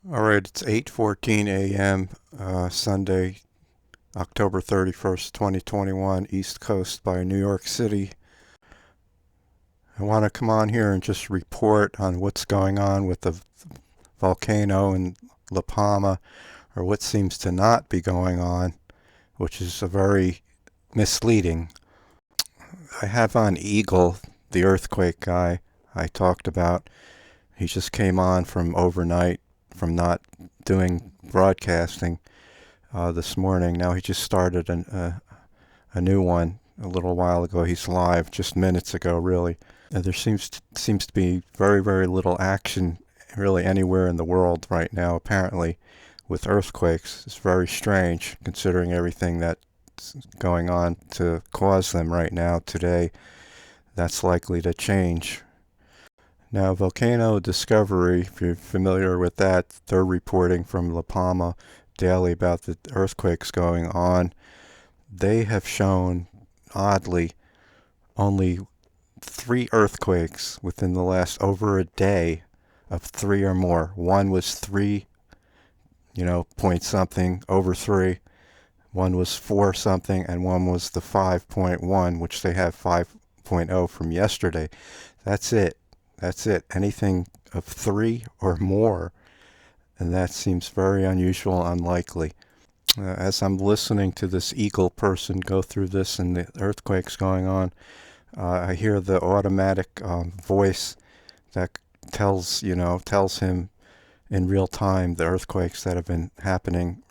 All right, it's 8:14 a.m. Sunday, October 31st, 2021, East Coast by New York City. I want to come on here and just report on what's going on with the volcano in La Palma, or what seems to not be going on, which is a very misleading. I have on Eagle, the earthquake guy I talked about. He just came on from overnight from not doing broadcasting this morning. Now he just started a new one a little while ago. He's live just minutes ago, really. There seems to be very little action really anywhere in the world right now, apparently, with earthquakes. It's very strange considering everything that's going on to cause them right now today. That's likely to change. Now, Volcano Discovery, if you're familiar with that, they're reporting from La Palma daily about the earthquakes going on. They have shown, oddly, only 3 earthquakes within the last over a day of 3 or more. One was 3, point something, over 3. One was 4 something, and one was the 5.1, which they have 5.0 from yesterday. That's it. That's it. Anything of 3 or more, and that seems very unusual, unlikely. As I'm listening to this Eagle person go through this and the earthquakes going on, I hear the automatic voice that tells him in real time the earthquakes that have been happening,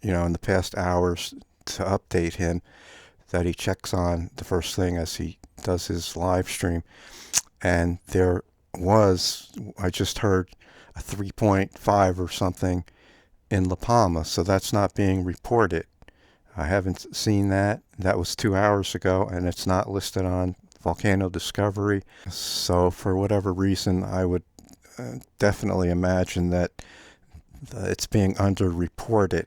in the past hours, to update him, that he checks on the first thing as he does his live stream. And I just heard a 3.5 or something in La Palma, so that's not being reported. I haven't seen that. That was 2 hours ago, and it's not listed on Volcano Discovery. So for whatever reason, I would definitely imagine that it's being underreported,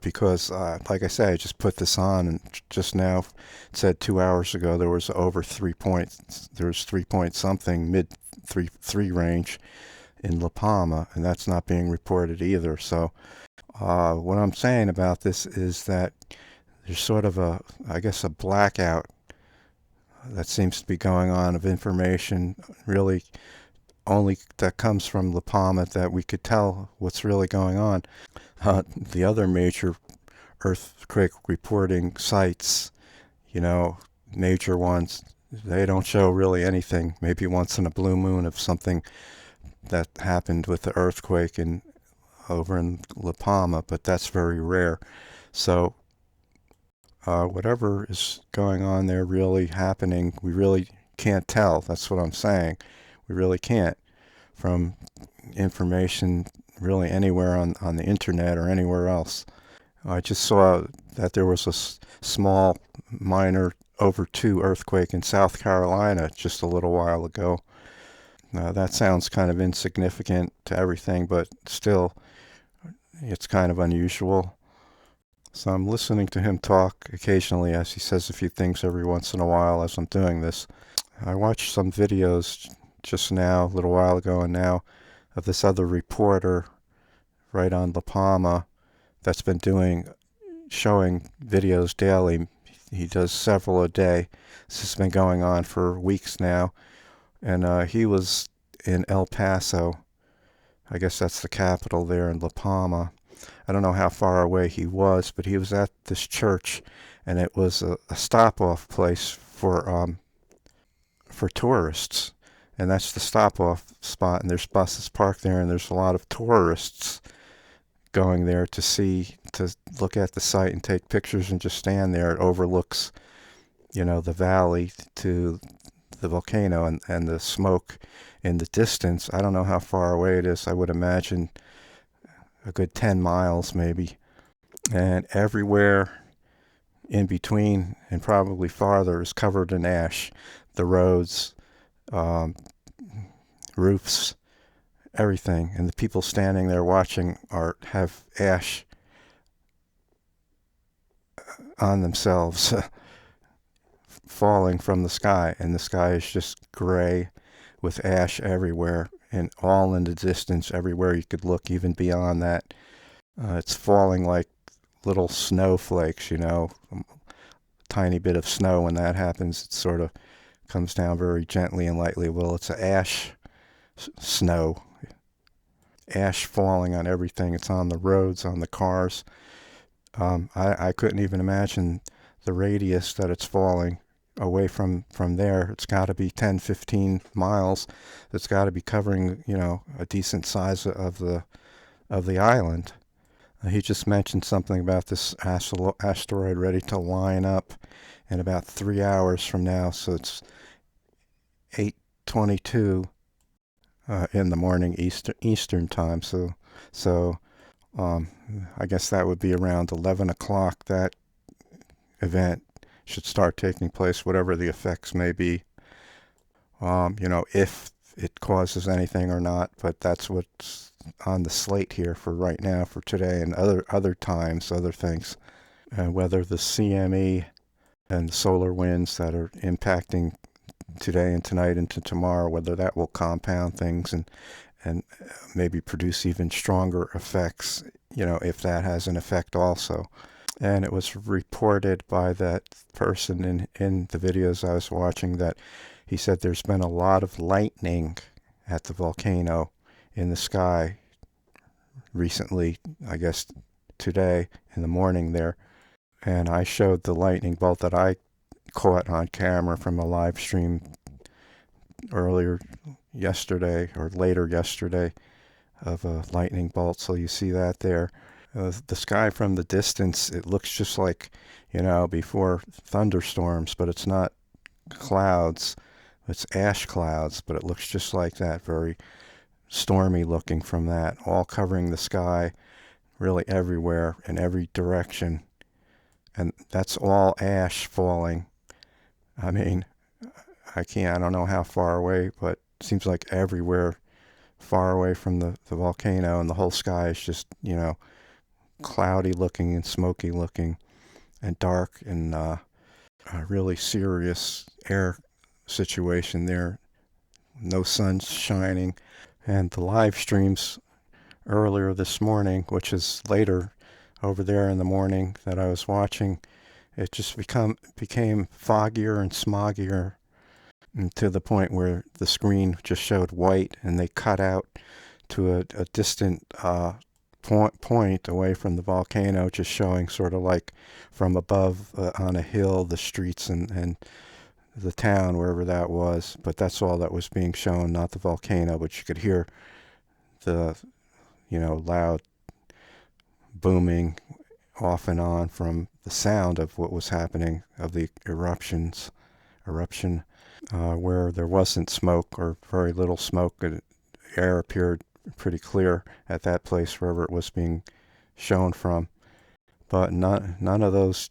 because, like I say, I just put this on, and just now it said 2 hours ago there was over 3 points. There was 3 point something, mid 3 range in La Palma, and that's not being reported either. So what I'm saying about this is that there's sort of a blackout that seems to be going on of information, really only that comes from La Palma, that we could tell what's really going on. The other major earthquake reporting sites, major ones, they don't show really anything. Maybe once in a blue moon of something that happened with the earthquake over in La Palma, but that's very rare. So whatever is going on there really happening, we really can't tell. That's what I'm saying. We really can't, from information really anywhere on the internet or anywhere else. I just saw that there was a small, minor, over 2 earthquake in South Carolina just a little while ago. That sounds kind of insignificant to everything, but still, it's kind of unusual. So I'm listening to him talk occasionally, as he says a few things every once in a while as I'm doing this. I watched some videos just now, a little while ago and now, of this other reporter right on La Palma that's been showing videos daily. He does several a day. This has been going on for weeks now. And he was in El Paso. I guess that's the capital there in La Palma. I don't know how far away he was, but he was at this church, and it was a stop-off place for tourists. And that's the stop-off spot, and there's buses parked there, and there's a lot of tourists going there to look at the site and take pictures and just stand there. It overlooks, the valley to the volcano, and the smoke in the distance. I don't know how far away it is. I would imagine a good 10 miles maybe. And everywhere in between, and probably farther, is covered in ash. The roads, roofs, everything. And the people standing there watching have ash on themselves falling from the sky, and the sky is just gray with ash everywhere. and all in the distance, everywhere you could look, even beyond that. It's falling like little snowflakes, tiny bit of snow. When that happens, it sort of comes down very gently and lightly. Well, it's ash snow, ash falling on everything. It's on the roads, on the cars. I couldn't even imagine the radius that it's falling away from there. It's got to be 10, 15 miles. It's got to be covering, a decent size of the island. He just mentioned something about this asteroid ready to line up in about 3 hours from now. So it's 8:22 in the morning Eastern time. So I guess that would be around 11 o'clock. That event should start taking place, whatever the effects may be. If it causes anything or not, but that's what's on the slate here for right now, for today, and other times, other things. Whether the CME and the solar winds that are impacting today and tonight into tomorrow, whether that will compound things and maybe produce even stronger effects, if that has an effect also. And it was reported by that person in the videos I was watching that he said there's been a lot of lightning at the volcano in the sky recently, I guess today in the morning there. And I showed the lightning bolt that I caught on camera from a live stream earlier yesterday or later yesterday of a lightning bolt. So you see that there. The sky from the distance, it looks just like, before thunderstorms, but it's not clouds. It's ash clouds, but it looks just like that, very stormy looking from that, all covering the sky, really everywhere, in every direction. And that's all ash falling. I mean, I don't know how far away, but it seems like everywhere far away from the volcano, and the whole sky is just, cloudy looking and smoky looking and dark, and a really serious air situation there. No sun shining. And the live streams earlier this morning, which is later over there in the morning that I was watching, it just became foggier and smoggier, and to the point where the screen just showed white, and they cut out to a distant point away from the volcano, just showing sort of like from above on a hill, the streets and the town, wherever that was. But that's all that was being shown, not the volcano, but you could hear the, loud booming off and on from the sound of what was happening, of the eruption, where there wasn't smoke or very little smoke. Air appeared pretty clear at that place, wherever it was being shown from. But none of those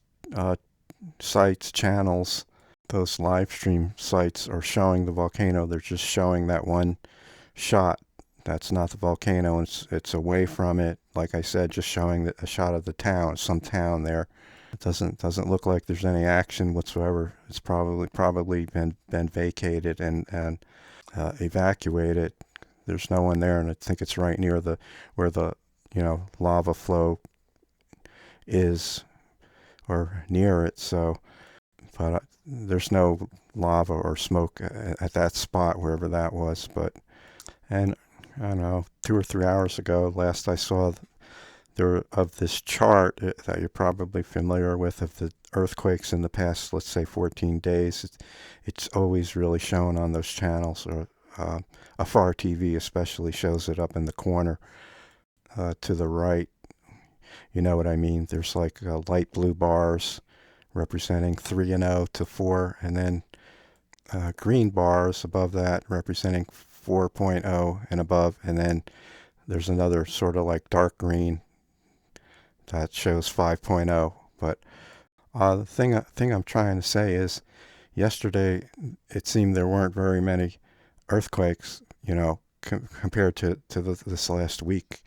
channels, those live stream sites are showing the volcano. They're just showing that one shot. That's not the volcano. It's away from it. Like I said, just showing a shot of the town, some town there. It doesn't look like there's any action whatsoever. It's probably been vacated and evacuated. There's no one there, and I think it's right near where the lava flow is, or near it. So, but there's no lava or smoke at that spot, wherever that was. And I don't know, 2 or 3 hours ago, last I saw there of this chart that you're probably familiar with, of the earthquakes in the past, let's say 14 days. It's always really shown on those channels, or Afar TV especially shows it up in the corner to the right. You know what I mean? There's like light blue bars representing 3 and 0 to 4, and then green bars above that representing 4.0 and above, and then there's another sort of like dark green that shows 5.0. But the thing I'm trying to say is, yesterday it seemed there weren't very many earthquakes, compared to this last week,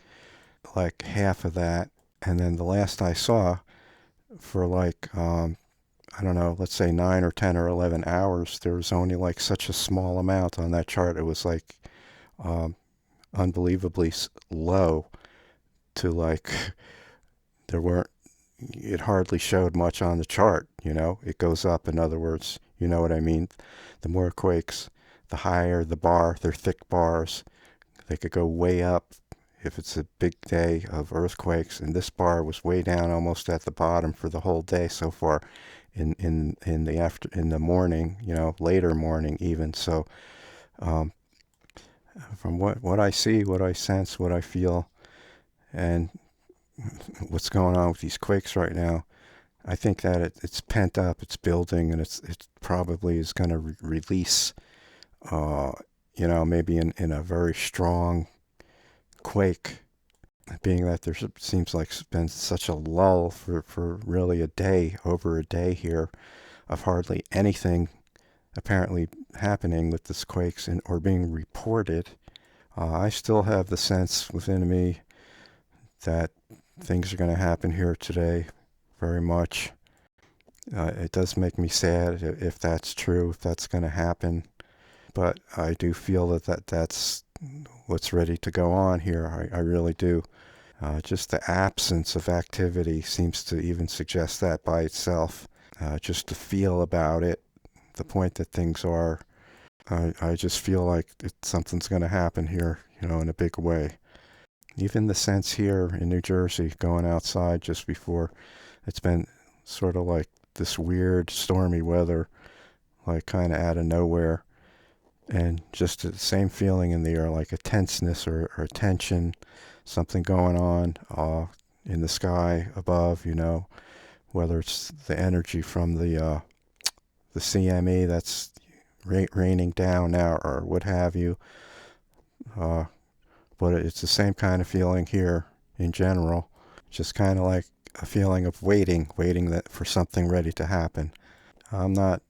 like half of that. And then the last I saw, for like I don't know, let's say 9 or 10 or 11 hours, there was only like such a small amount on that chart. It was like unbelievably low to like there weren't. It hardly showed much on the chart. It goes up. In other words, you know what I mean. The more quakes, the higher the bar. They're thick bars. They could go way up if it's a big day of earthquakes, and this bar was way down almost at the bottom for the whole day so far in the morning, later morning even. So from what I see, what I sense, what I feel, and what's going on with these quakes right now, I think that it's pent up, it's building, and it probably is going to release, maybe in a very strong quake, being that there seems like it's been such a lull for really over a day here, of hardly anything apparently happening with this quakes or being reported. I still have the sense within me that things are going to happen here today, very much. It does make me sad if that's true, if that's going to happen. But I do feel that's what's ready to go on here. I really do. Just the absence of activity seems to even suggest that by itself. Just to feel about it, the point that things are, I just feel like something's going to happen here, in a big way. Even the sense here in New Jersey, going outside just before, it's been sort of like this weird stormy weather, like kind of out of nowhere. And just the same feeling in the air, like a tenseness or a tension, something going on in the sky above, whether it's the energy from the CME that's raining down now or what have you. But it's the same kind of feeling here in general, just kind of like a feeling of waiting for something ready to happen. I'm not,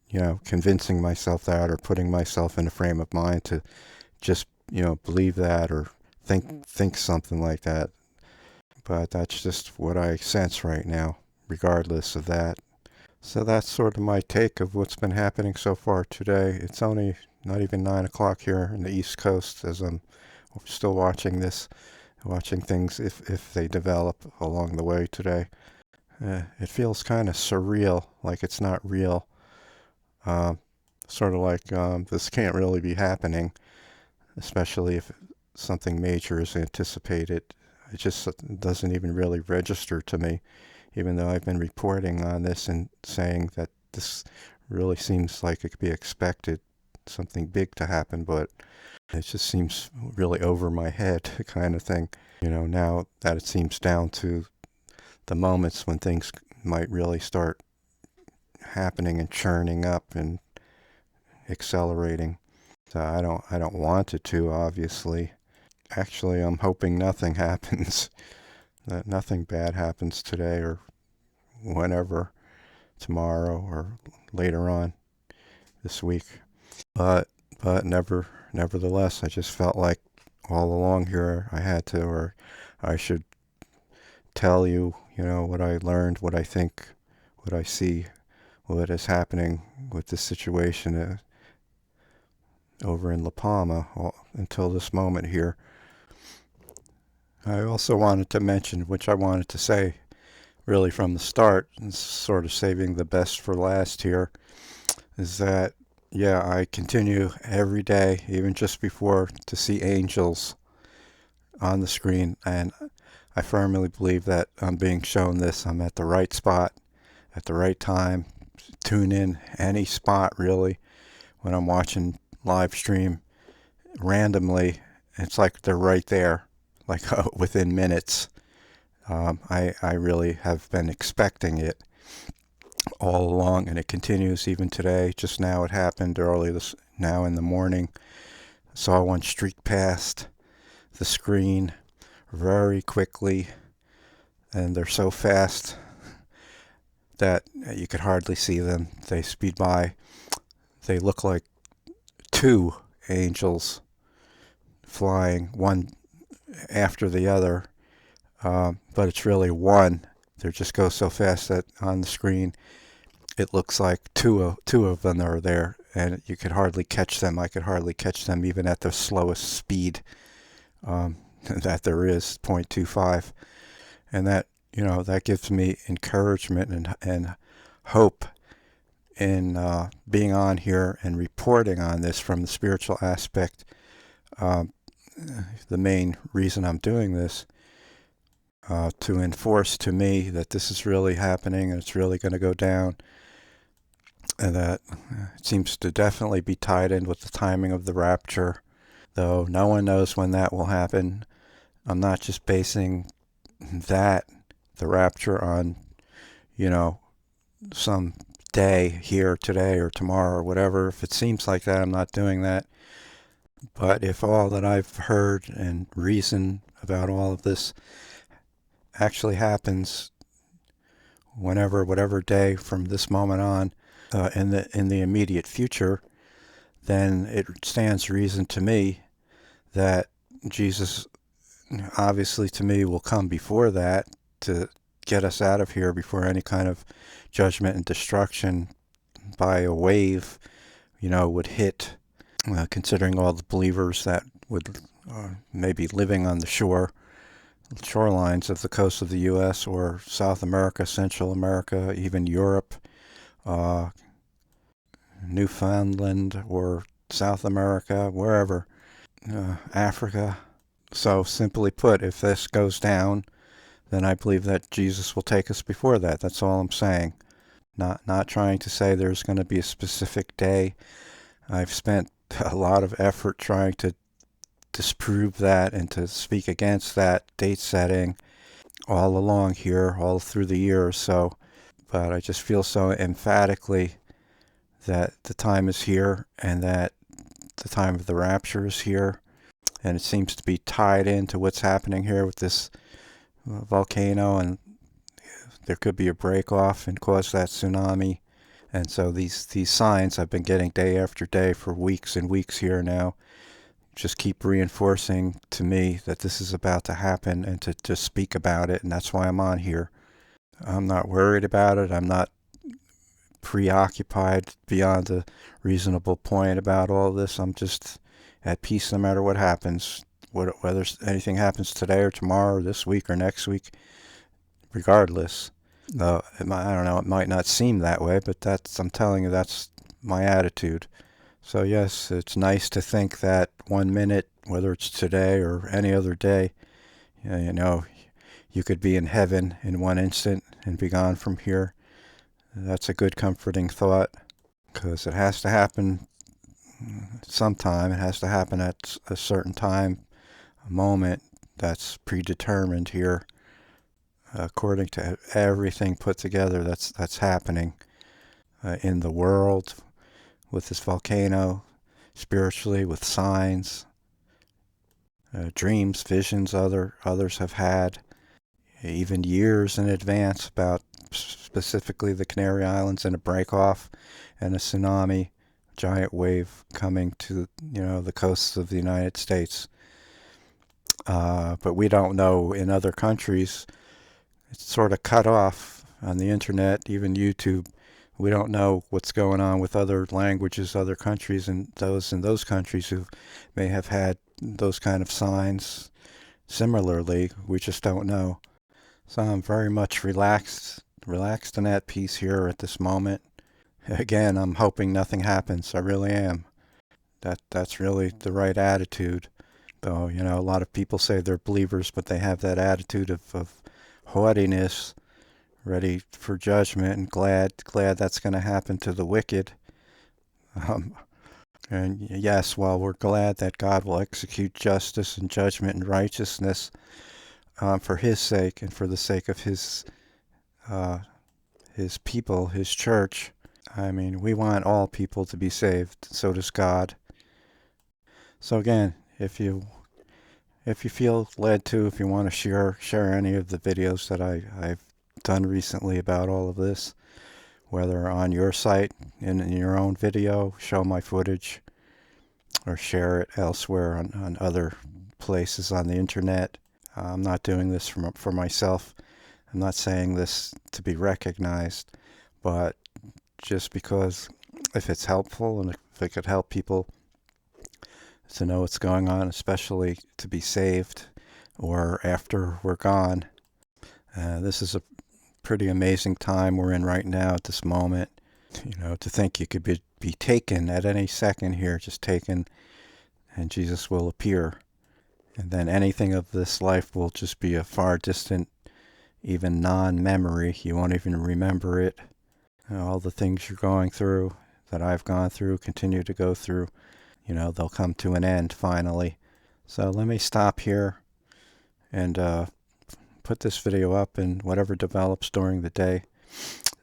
convincing myself that or putting myself in a frame of mind to just, believe that or think something like that. But that's just what I sense right now, regardless of that. So that's sort of my take of what's been happening so far today. It's only not even 9 o'clock here in the East Coast as I'm still watching things if they develop along the way today. It feels kind of surreal, like it's not real. Sort of like this can't really be happening, especially if something major is anticipated. It just doesn't even really register to me, even though I've been reporting on this and saying that this really seems like it could be expected, something big to happen, but it just seems really over my head kind of thing. Now that it seems down to the moments when things might really start happening and churning up and accelerating. So I don't want it to, obviously. Actually, I'm hoping nothing happens, that nothing bad happens today or whenever, tomorrow or later on this week. But nevertheless, I just felt like all along here I had to, or I should tell you, what I learned, what I think, what I see, what is happening with this situation over in La Palma until this moment here. I also wanted to mention, which I wanted to say really from the start, and sort of saving the best for last here, is that, yeah, I continue every day, even just before, to see angels on the screen, and I firmly believe that I'm being shown this. I'm at the right spot, at the right time. Tune in any spot, really, when I'm watching live stream randomly. It's like they're right there, like within minutes. I really have been expecting it all along, and it continues even today. Just now it happened now in the morning. Saw one streak past the screen very quickly, and they're so fast that you could hardly see them. They speed by. They look like two angels flying, one after the other, but it's really one. They just go so fast that on the screen it looks like two of them are there, and you could hardly catch them. I could hardly catch them even at the slowest speed that there is 0.25, and that that gives me encouragement and hope in being on here and reporting on this from the spiritual aspect. The main reason I'm doing this, to enforce to me that this is really happening and it's really going to go down, and that it seems to definitely be tied in with the timing of the rapture, though no one knows when that will happen. I'm not just basing the rapture on, some day here today or tomorrow or whatever. If it seems like that, I'm not doing that. But if all that I've heard and reasoned about all of this actually happens whatever day from this moment on, in the immediate future, then it stands reason to me that Jesus, obviously to me, will come before that to get us out of here before any kind of judgment and destruction by a wave, would hit, considering all the believers that would maybe living on the shorelines of the coast of the U.S. or South America, Central America, even Europe, Newfoundland or South America, wherever, Africa. So simply put, if this goes down, then I believe that Jesus will take us before that. That's all I'm saying. Not trying to say there's going to be a specific day. I've spent a lot of effort trying to disprove that and to speak against that date setting all along here, all through the years. So, but I just feel so emphatically that the time is here and that the time of the rapture is here. And it seems to be tied into what's happening here with this volcano, and there could be a break off and cause that tsunami. And so these signs I've been getting day after day for weeks and weeks here now just keep reinforcing to me that this is about to happen and to just speak about it, and that's why I'm on here. I'm not worried about it. I'm not preoccupied beyond a reasonable point about all this. I'm just at peace no matter what happens, whether anything happens today or tomorrow or this week or next week, regardless. I don't know, it might not seem that way, but I'm telling you, that's my attitude. So yes, it's nice to think that 1 minute, whether it's today or any other day, you could be in heaven in one instant and be gone from here. That's a good comforting thought, because it has to happen sometime. It has to happen at a certain time, a moment that's predetermined here, according to everything put together that's happening in the world, with this volcano, spiritually, with signs, dreams, visions others have had, even years in advance, about specifically the Canary Islands and a break-off and a tsunami, giant wave coming to the coasts of the United States. But we don't know in other countries. It's sort of cut off on the internet, even YouTube. We don't know what's going on with other languages, other countries, and those in those countries who may have had those kind of signs similarly. We just don't know. So I'm very much relaxed and at peace here at this moment. Again, I'm hoping nothing happens. I really am. That's really the right attitude. Though, a lot of people say they're believers, but they have that attitude of haughtiness, ready for judgment, and glad that's going to happen to the wicked. And yes, while we're glad that God will execute justice and judgment and righteousness for His sake and for the sake of His people, His church. I mean, we want all people to be saved. So does God. So again, if you feel led to, if you want to share any of the videos that I've done recently about all of this, whether on your site, in your own video, show my footage, or share it elsewhere on other places on the internet. I'm not doing this for myself. I'm not saying this to be recognized, but just because if it's helpful and if it could help people to know what's going on, especially to be saved or after we're gone. This is a pretty amazing time we're in right now at this moment. To think you could be taken at any second here, just taken, and Jesus will appear. And then anything of this life will just be a far distant, even non-memory. You won't even remember it. All the things you're going through, that I've gone through, continue to go through, they'll come to an end finally. So let me stop here and put this video up, and whatever develops during the day.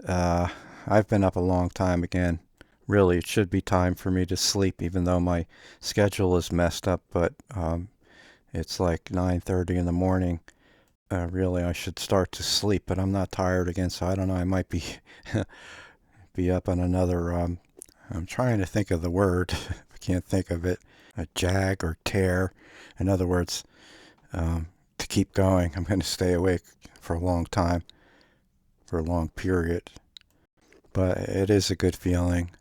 I've been up a long time again. Really, it should be time for me to sleep, even though my schedule is messed up, but it's like 9:30 in the morning. Really, I should start to sleep, but I'm not tired again, so I don't know. I might be be up on another, I'm trying to think of the word. I can't think of it. A jag or tear. In other words, to keep going. I'm going to stay awake for a long time, for a long period. But it is a good feeling.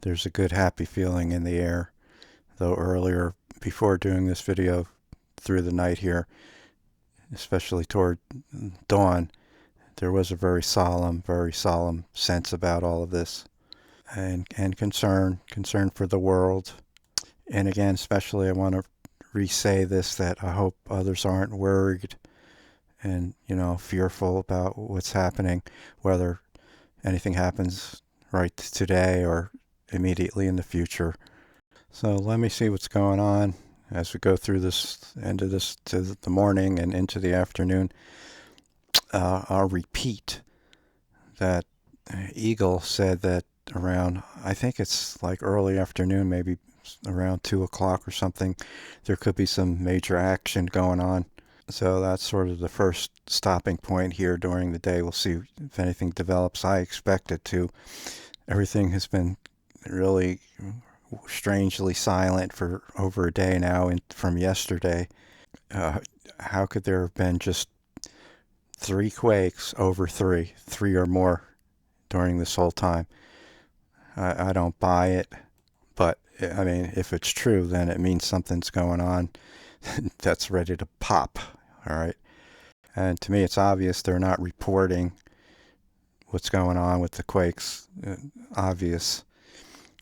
There's a good, happy feeling in the air. Though earlier, before doing this video, through the night here, especially toward dawn, there was a very solemn sense about all of this. And concern for the world. And again, especially I want to re-say this, that I hope others aren't worried and, fearful about what's happening, whether anything happens right today or immediately in the future. So let me see what's going on as we go through this, end of this, to the morning and into the afternoon. I'll repeat that Eagle said that around, I think it's like early afternoon, maybe around 2 o'clock or something, there could be some major action going on. So that's sort of the first stopping point here during the day. We'll see if anything develops. I expect it to. Everything has been really strangely silent for over a day now, and from yesterday. How could there have been just 3 quakes over 3 or more during this whole time? I don't buy it, but I mean, if it's true, then it means something's going on that's ready to pop, all right? And to me, it's obvious they're not reporting what's going on with the quakes. Obvious.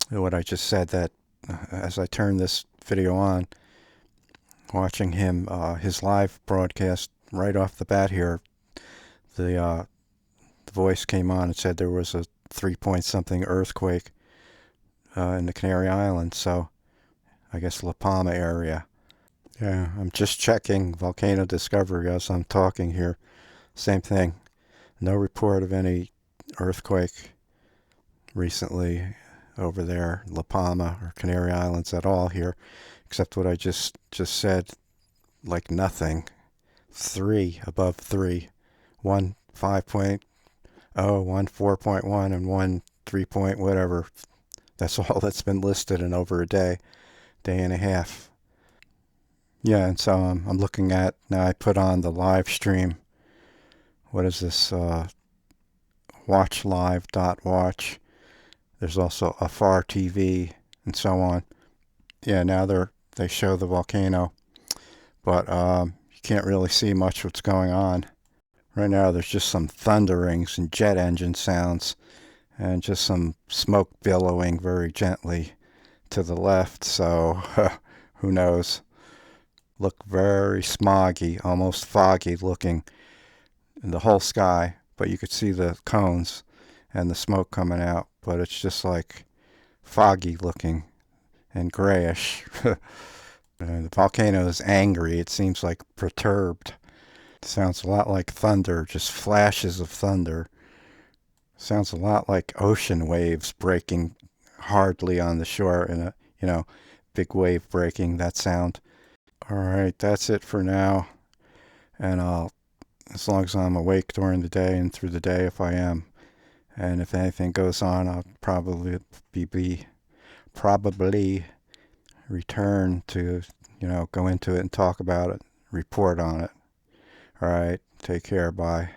What I just said, that as I turn this video on, watching him, his live broadcast right off the bat here, the voice came on and said there was a 3-point-something earthquake in the Canary Islands, so I guess La Palma area. Yeah, I'm just checking Volcano Discovery as I'm talking here. Same thing. No report of any earthquake recently over there, La Palma or Canary Islands at all here, except what I just said, like nothing. 3 above 3. 1 5.0, 1 4.1, and 1 3 point whatever. That's all that's been listed in over a day and a half. Yeah, and so I'm looking at, now I put on the live stream. What is this? Watchlive.watch. There's also Afar TV and so on. Yeah, now they show the volcano, but you can't really see much what's going on. Right now there's just some thunderings and jet engine sounds and just some smoke billowing very gently to the left, so who knows. Look very smoggy, almost foggy looking in the whole sky, but you could see the cones and the smoke coming out, but it's just like foggy looking and grayish. The volcano is angry. It seems like perturbed. It sounds a lot like thunder, just flashes of thunder. Sounds a lot like ocean waves breaking hardly on the shore in a, big wave breaking, that sound. All right, that's it for now. And as long as I'm awake during the day and through the day, if I am, and if anything goes on, I'll probably return to, go into it and talk about it, report on it. All right, take care, bye.